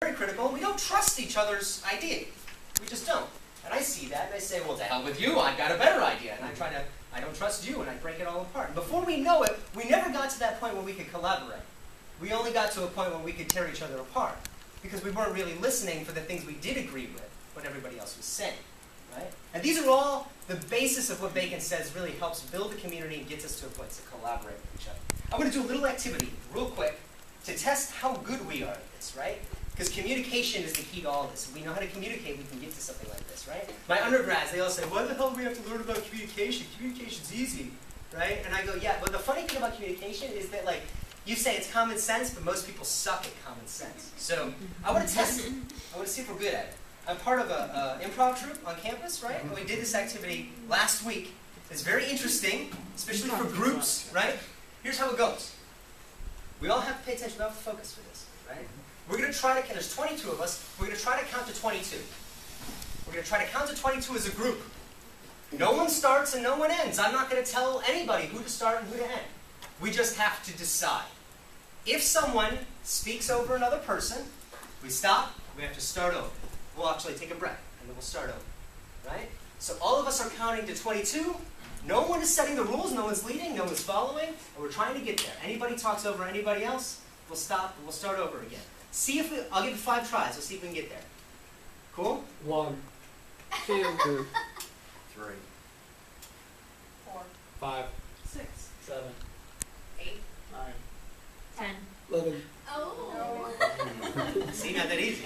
very critical, and we don't trust each other's idea. We just don't. And I see that, and I say, well, to hell with you, I've got a better idea. And I don't trust you, and I break it all apart. And before we know it, we never got to that point where we could collaborate. We only got to a point where we could tear each other apart, because we weren't really listening for the things we did agree with, what everybody else was saying. Right? And these are all the basis of what Bacon says really helps build the community and gets us to a place to collaborate with each other. I'm going to do a little activity real quick to test how good we are at this, right? Because communication is the key to all this. If we know how to communicate, we can get to something like this, right? My undergrads, they all say, why the hell do we have to learn about communication? Communication's easy, right? And I go, yeah, but the funny thing about communication is that, like, you say it's common sense, but most people suck at common sense. So I want to test it. I want to see if we're good at it. I'm part of an improv troupe on campus, right? And we did this activity last week. It's very interesting, especially for groups, right? Here's how it goes. We all have to pay attention. We all have to focus for this, right? We're going to try to, there's 22 of us. We're going to try to count to 22. We're going to try to count to 22 as a group. No one starts and no one ends. I'm not going to tell anybody who to start and who to end. We just have to decide. If someone speaks over another person, we stop, we have to start over. We'll actually take a breath, and then we'll start over, right? So all of us are counting to 22. No one is setting the rules, no one's leading, no one's following, and we're trying to get there. Anybody talks over anybody else, we'll stop, and we'll start over again. See if I'll give you 5 tries, let's see if we can get there. Cool? 1, 2, 3, 4, 5, 6, 7, 8, 9, 10. 11. Oh. See, not that easy.